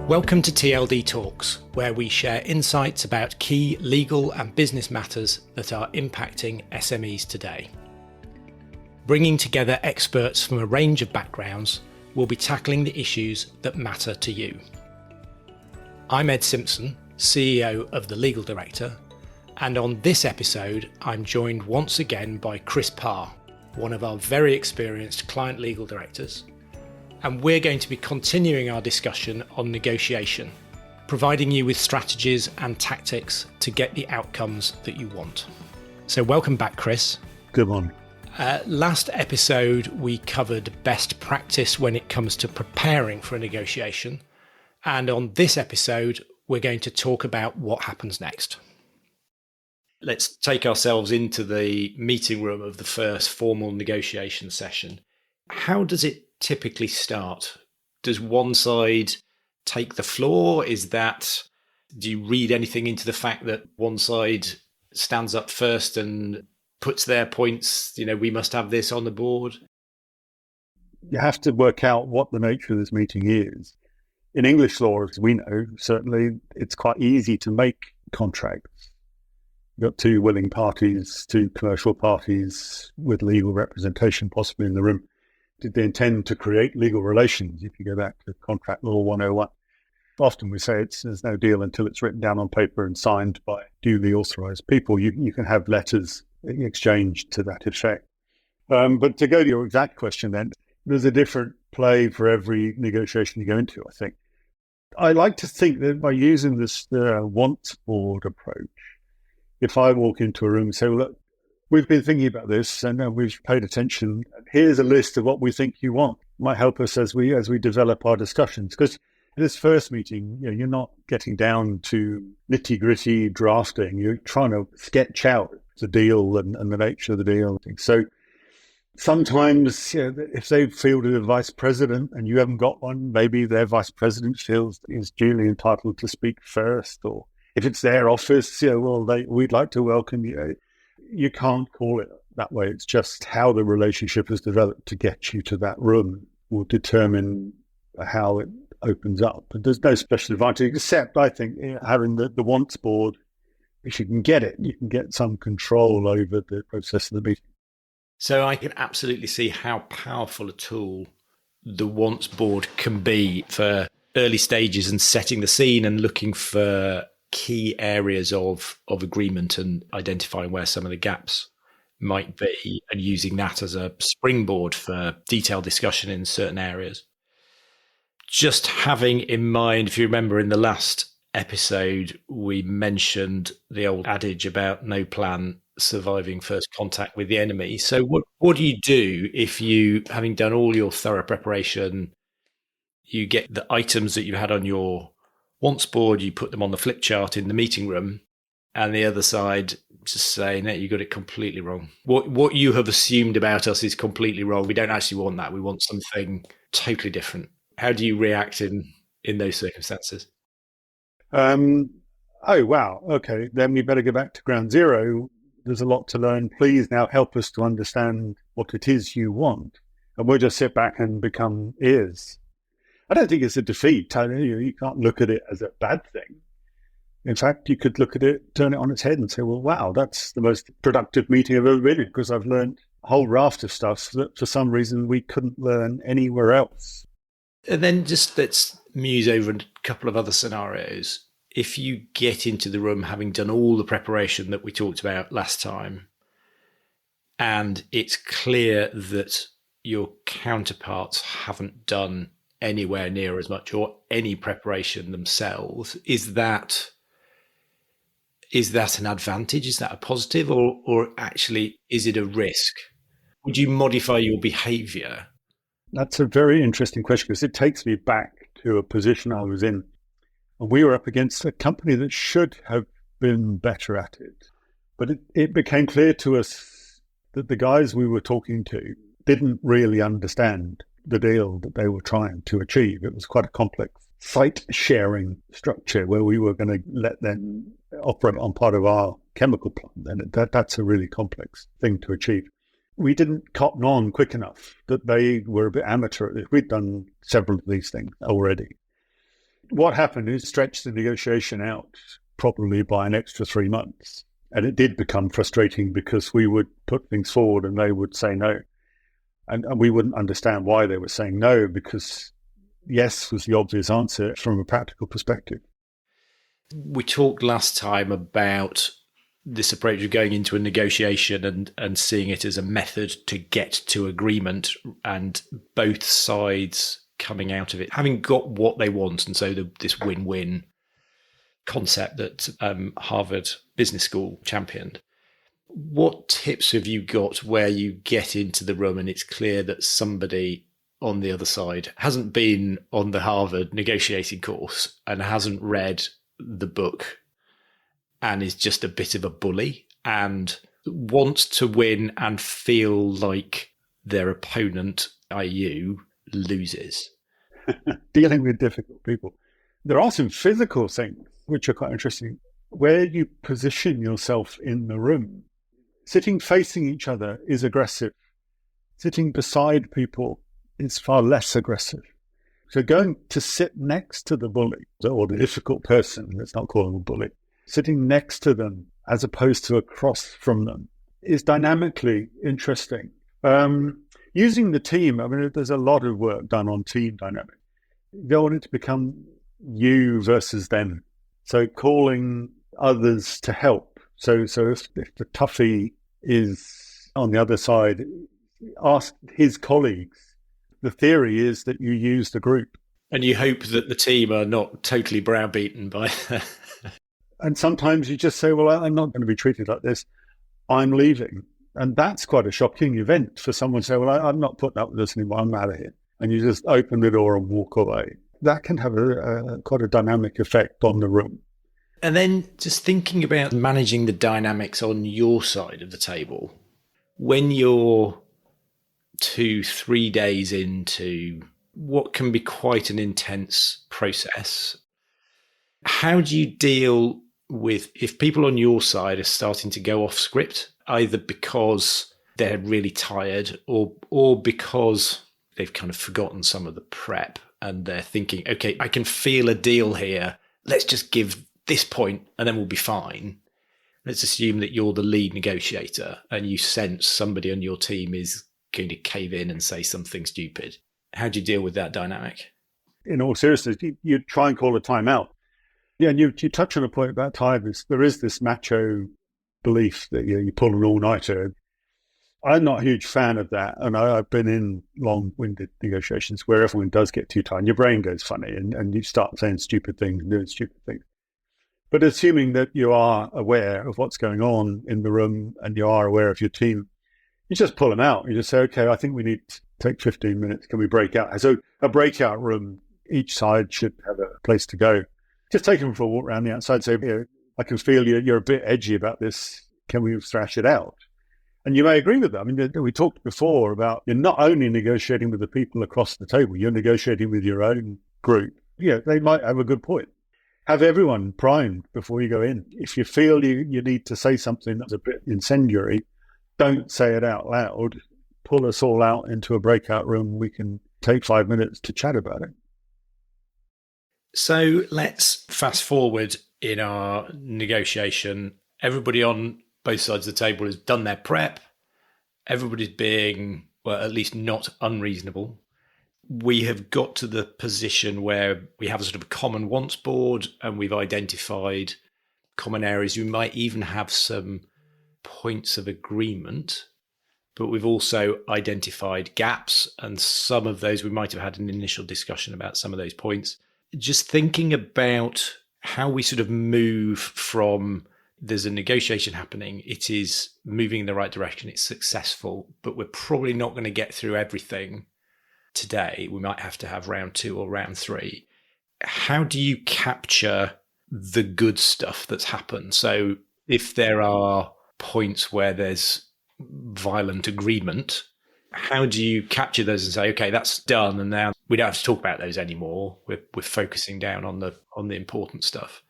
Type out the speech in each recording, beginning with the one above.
Welcome to TLD Talks, where we share insights about key legal and business matters that are impacting SMEs today. Bringing together experts from a range of backgrounds, we'll be tackling the issues that matter to you. I'm Ed Simpson, CEO of The Legal Director, and on this episode, I'm joined once again by Chris Parr, one of our very experienced client legal directors, and we're going to be continuing our discussion on negotiation, providing you with strategies and tactics to get the outcomes that you want. So welcome back, Chris. Good morning. Last episode, we covered best practice when it comes to preparing for a negotiation. And on this episode, we're going to talk about what happens next. Let's take ourselves into the meeting room of the first formal negotiation session. How does it typically start? Does one side take the floor? Do you read anything into the fact that one side stands up first and puts their points, we must have this on the board? You have to work out what the nature of this meeting is. In English law, as we know, certainly it's quite easy to make contracts. You've got two willing parties, two commercial parties with legal representation possibly in the room. Did they intend to create legal relations? If you go back to Contract Law 101, often we say there's no deal until it's written down on paper and signed by duly authorised people. You can have letters exchanged to that effect. But to go to your exact question then, there's a different play for every negotiation you go into, I think. I like to think that by using this wants board approach, if I walk into a room and say, well, look, we've been thinking about this and we've paid attention. Here's a list of what we think you want. It might help us as we develop our discussions. Because in this first meeting, you're not getting down to nitty-gritty drafting. You're trying to sketch out the deal and the nature of the deal. So sometimes, if they've fielded a vice president and you haven't got one, maybe their vice president feels is duly entitled to speak first. Or if it's their office, we'd like to welcome you. You can't call it that way. It's just how the relationship has developed to get you to that room will determine how it opens up. But there's no special advantage, except I think having the wants board, if you can get it, you can get some control over the process of the meeting. So I can absolutely see how powerful a tool the wants board can be for early stages and setting the scene and looking for key areas of agreement and identifying where some of the gaps might be and using that as a springboard for detailed discussion in certain areas. Just having in mind, if you remember in the last episode, we mentioned the old adage about no plan surviving first contact with the enemy. So what do you do if you, having done all your thorough preparation, you get the items that you had on your wants board, you put them on the flip chart in the meeting room, and the other side just saying, no, you got it completely wrong. What you have assumed about us is completely wrong. We don't actually want that. We want something totally different. How do you react in those circumstances? Oh, wow. Okay, then we better go back to ground zero. There's a lot to learn. Please now help us to understand what it is you want. And we'll just sit back and become ears. I don't think it's a defeat. You can't look at it as a bad thing. In fact, you could look at it, turn it on its head and say, well, wow, that's the most productive meeting I've ever been in because I've learned a whole raft of stuff that for some reason we couldn't learn anywhere else. And then just let's muse over a couple of other scenarios. If you get into the room having done all the preparation that we talked about last time, and it's clear that your counterparts haven't done anywhere near as much or any preparation themselves, is that an advantage? Is that a positive, or actually is it a risk? Would you modify your behavior? That's a very interesting question because it takes me back to a position I was in. And we were up against a company that should have been better at it. But it became clear to us that the guys we were talking to didn't really understand the deal that they were trying to achieve. It was quite a complex site sharing structure where we were going to let them operate on part of our chemical plant. And that's a really complex thing to achieve. We didn't cotton on quick enough that they were a bit amateur at it. We'd done several of these things already. what happened is stretched the negotiation out probably by an extra 3 months. And it did become frustrating because we would put things forward and they would say no. And we wouldn't understand why they were saying no, because yes was the obvious answer from a practical perspective. We talked last time about this approach of going into a negotiation and seeing it as a method to get to agreement, and both sides coming out of it having got what they want. And so this win-win concept that Harvard Business School championed. What tips have you got where you get into the room and it's clear that somebody on the other side hasn't been on the Harvard negotiating course and hasn't read the book and is just a bit of a bully and wants to win and feel like their opponent, i.e. you, loses? Dealing with difficult people. There are some physical things which are quite interesting. Where you position yourself in the room, sitting facing each other is aggressive. Sitting beside people is far less aggressive. So going to sit next to the bully or the difficult person, let's not call them a bully, sitting next to them as opposed to across from them is dynamically interesting. Using the team, I mean, there's a lot of work done on team dynamic. You don't want it to become you versus them. So calling others to help. So if the toughie is on the other side, ask his colleagues. The theory is that you use the group. And you hope that the team are not totally browbeaten by And sometimes you just say, well, I'm not going to be treated like this. I'm leaving. And that's quite a shocking event for someone to say, well, I'm not putting up with this anymore. I'm out of here. And you just open the door and walk away. That can have quite a dynamic effect on the room. And then just thinking about managing the dynamics on your side of the table, when you're 2-3 days into what can be quite an intense process, how do you deal with if people on your side are starting to go off script, either because they're really tired or because they've kind of forgotten some of the prep and they're thinking, okay, I can feel a deal here. Let's just give this point and then we'll be fine. Let's assume that you're the lead negotiator and you sense somebody on your team is going to cave in and say something stupid. How do you deal with that dynamic? In all seriousness, you try and call a timeout. Yeah, and you touch on a point about time. There is this macho belief that you pull an all-nighter. I'm not a huge fan of that, and I've been in long-winded negotiations where everyone does get too tired. Your brain goes funny, and you start saying stupid things and doing stupid things. But assuming that you are aware of what's going on in the room and you are aware of your team, you just pull them out. You just say, okay, I think we need to take 15 minutes. Can we break out? So a breakout room, each side should have a place to go. Just take them for a walk around the outside. Say, I can feel you're a bit edgy about this. Can we thrash it out? And you may agree with that. I mean, we talked before about you're not only negotiating with the people across the table, you're negotiating with your own group. Yeah, they might have a good point. Have everyone primed before you go in. If you feel you need to say something that's a bit incendiary, don't say it out loud. Pull us all out into a breakout room. We can take 5 minutes to chat about it. So let's fast forward in our negotiation. Everybody on both sides of the table has done their prep. Everybody's being, well, at least not unreasonable. We have got to the position where we have a sort of a common wants board and we've identified common areas. We might even have some points of agreement, but we've also identified gaps, and some of those we might have had an initial discussion about some of those points. Just thinking about how we sort of move from there's a negotiation happening, it is moving in the right direction, it's successful, but we're probably not going to get through everything today. We might have to have round 2 or round 3. How do you capture the good stuff that's happened? So if there are points where there's violent agreement, how do you capture those and say, okay, that's done, and now we don't have to talk about those anymore. We're focusing down on the important stuff.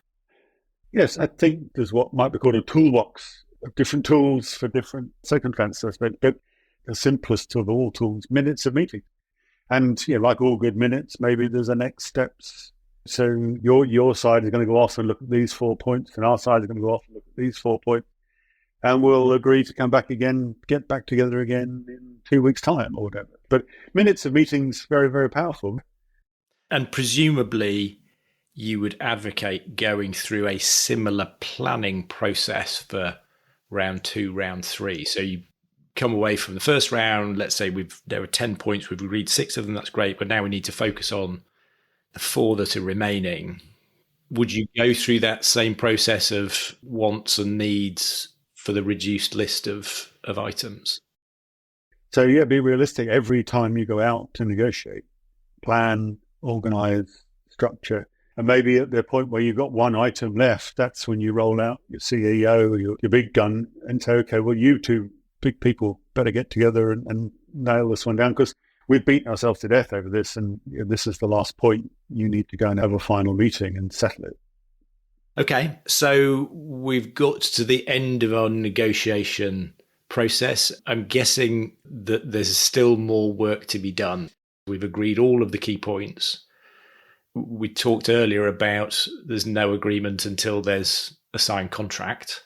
Yes, I think there's what might be called a toolbox of different tools for different circumstances. But the simplest of all tools, minutes of meeting. And like all good minutes, maybe there's a next steps So your side is going to go off and look at these 4 points, and our side is going to go off and look at these 4 points, and we'll agree to come back again, get back together again in 2 weeks' time or whatever. But minutes of meetings, very, very powerful. And presumably you would advocate going through a similar planning process for round 2, round 3. So you come away from the first round, let's say there are 10 points, we've agreed 6 of them, that's great, but now we need to focus on the 4 that are remaining. Would you go through that same process of wants and needs for the reduced list of items? So yeah, be realistic. Every time you go out to negotiate, plan, organize, structure, and maybe at the point where you've got one item left, that's when you roll out your CEO, your big gun, and say, okay, well, you two big people better get together and nail this one down, because we've beaten ourselves to death over this, and this is the last point. You need to go and have a final meeting and settle it. Okay, so we've got to the end of our negotiation process. I'm guessing that there's still more work to be done. We've agreed all of the key points. We talked earlier about there's no agreement until there's a signed contract,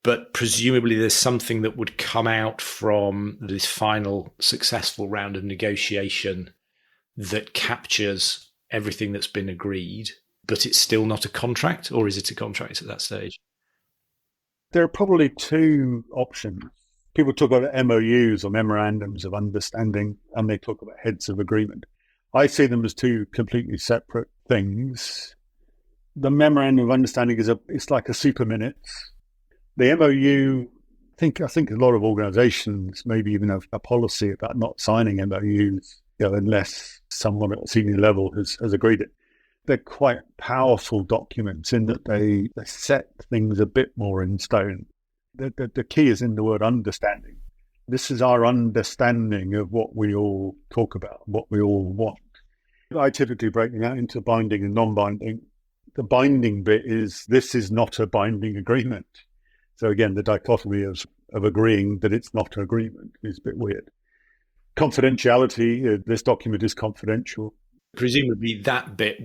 but presumably there's something that would come out from this final successful round of negotiation that captures everything that's been agreed, but it's still not a contract, or is it a contract at that stage? There are probably 2 options. People talk about MOUs or memorandums of understanding, and they talk about heads of agreement. I see them as 2 completely separate things. The memorandum of understanding it's like a super minutes. The MOU, I think a lot of organizations maybe even have a policy about not signing MOUs, unless someone at a senior level has agreed it. They're quite powerful documents in that they set things a bit more in stone. The key is in the word understanding. This is our understanding of what we all talk about, what we all want. I typically break them out into binding and non-binding. The binding bit is this is not a binding agreement. So again, the dichotomy of agreeing that it's not an agreement is a bit weird. Confidentiality, this document is confidential. Presumably that bit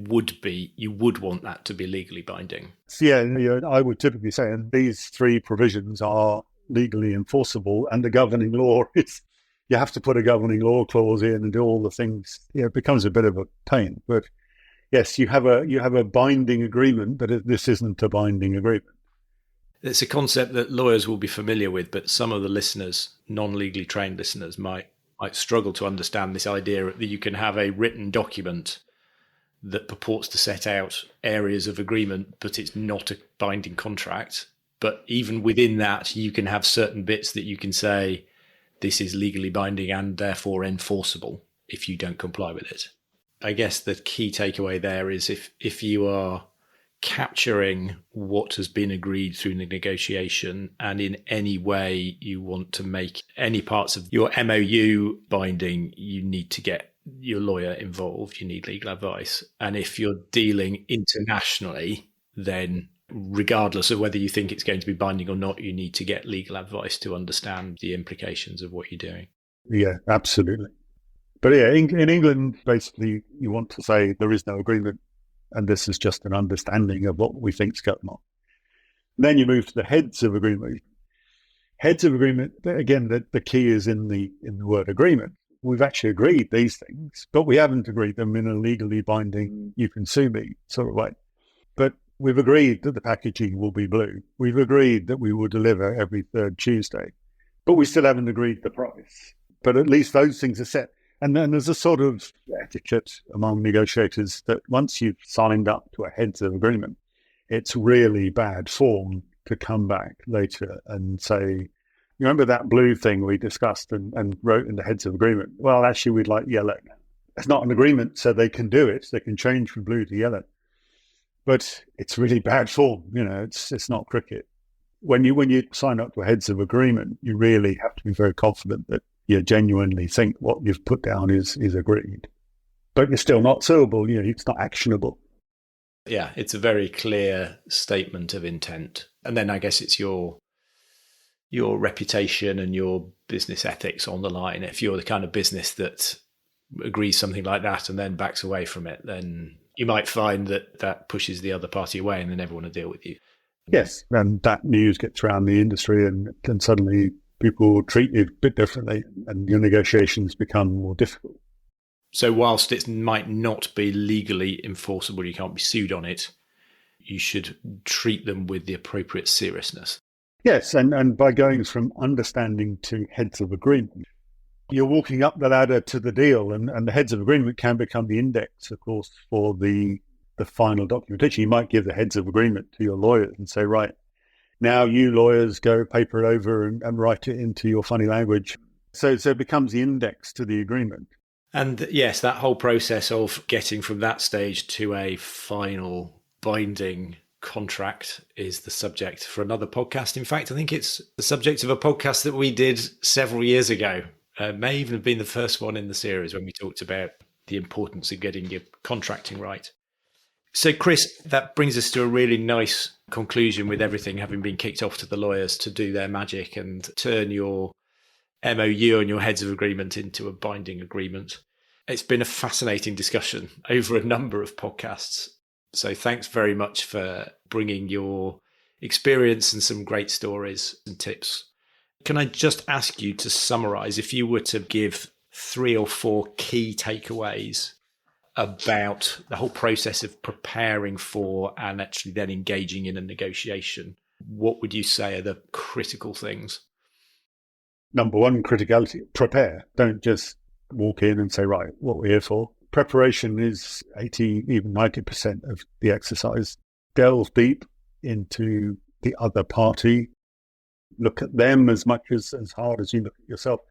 you would want that to be legally binding. So yeah, I would typically say, and these 3 provisions are legally enforceable, and the governing law is, you have to put a governing law clause in and do all the things. It becomes a bit of a pain. But yes, you have a binding agreement, but this isn't a binding agreement. It's a concept that lawyers will be familiar with, but some of the listeners, non-legally trained listeners, might struggle to understand this idea that you can have a written document that purports to set out areas of agreement, but it's not a binding contract. But even within that, you can have certain bits that you can say, this is legally binding and therefore enforceable if you don't comply with it. I guess the key takeaway there is if you are capturing what has been agreed through the negotiation, and in any way you want to make any parts of your MOU binding, you need to get your lawyer involved, you need legal advice. And if you're dealing internationally, then regardless of whether you think it's going to be binding or not, you need to get legal advice to understand the implications of what you're doing. Yeah, absolutely. But yeah, in England, basically, you want to say there is no agreement, and this is just an understanding of what we think is going on. Then you move to the heads of agreement. Heads of agreement, again, the key is in the word agreement. We've actually agreed these things, but we haven't agreed them in a legally binding, you can sue me sort of way. But we've agreed that the packaging will be blue. We've agreed that we will deliver every 3rd Tuesday, but we still haven't agreed the price. But at least those things are set. And then there's a sort of etiquette among negotiators that once you've signed up to a heads of agreement, it's really bad form to come back later and say, you remember that blue thing we discussed and wrote in the heads of agreement? Well, actually, we'd like yellow now. It's not an agreement, so they can do it. They can change from blue to yellow. But it's really bad form. It's not cricket. When you sign up to a heads of agreement, you really have to be very confident that you genuinely think what you've put down is agreed. But you're still not suable, it's not actionable. Yeah, it's a very clear statement of intent. And then I guess it's your reputation and your business ethics on the line. If you're the kind of business that agrees something like that and then backs away from it, then you might find that pushes the other party away and they never want to deal with you. Yes, and that news gets around the industry and suddenly people treat you a bit differently and your negotiations become more difficult. So whilst it might not be legally enforceable, you can't be sued on it, you should treat them with the appropriate seriousness. Yes, and by going from understanding to heads of agreement, you're walking up the ladder to the deal, and the heads of agreement can become the index, of course, for the final documentation. You might give the heads of agreement to your lawyers and say, right, now you lawyers go paper it over and write it into your funny language. So it becomes the index to the agreement. And yes, that whole process of getting from that stage to a final binding contract is the subject for another podcast. In fact, I think it's the subject of a podcast that we did several years ago. May even have been the first one in the series when we talked about the importance of getting your contracting right. So, Chris, that brings us to a really nice conclusion with everything having been kicked off to the lawyers to do their magic and turn your MOU and your heads of agreement into a binding agreement. It's been a fascinating discussion over a number of podcasts. So thanks very much for bringing your experience and some great stories and tips. Can I just ask you to summarize, if you were to give 3 or 4 key takeaways about the whole process of preparing for and actually then engaging in a negotiation, what would you say are the critical things? Number one, criticality. Prepare. Don't just walk in and say, right, what we're here for. Preparation is 80, even 90% of the exercise. Delve deep into the other party. Look at them as much as hard as you look at yourself.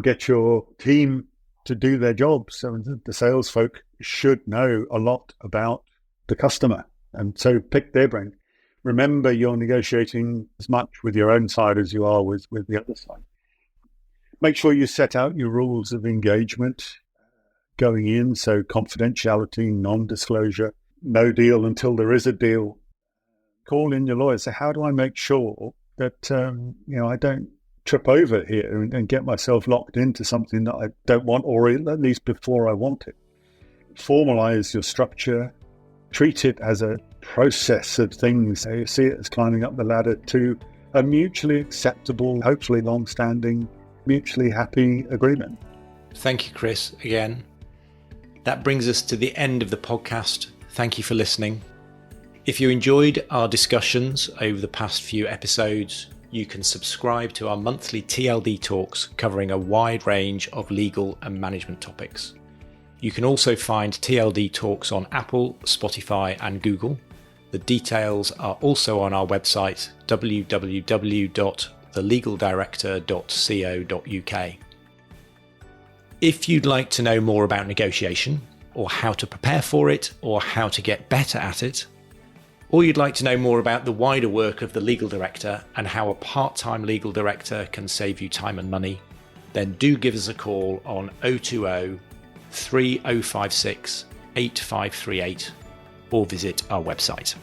Get your team to do their jobs. So the sales folk should know a lot about the customer. And so pick their brain. Remember, you're negotiating as much with your own side as you are with the other side. Make sure you set out your rules of engagement going in. So confidentiality, non-disclosure, no deal until there is a deal. Call in your lawyer. Say, how do I make sure that I don't trip over here and get myself locked into something that I don't want, or at least before I want it? Formalize your structure. Treat it as a process of things. So you see it as climbing up the ladder to a mutually acceptable, hopefully long-standing, mutually happy agreement. Thank you, Chris, again. That brings us to the end of the podcast. Thank you for listening. If you enjoyed our discussions over the past few episodes, you can subscribe to our monthly TLD talks covering a wide range of legal and management topics. You can also find TLD talks on Apple, Spotify and Google. The details are also on our website, www.thelegaldirector.co.uk. If you'd like to know more about negotiation, or how to prepare for it, or how to get better at it, or you'd like to know more about the wider work of the legal director and how a part-time legal director can save you time and money, then do give us a call on 020 3056 8538 or visit our website.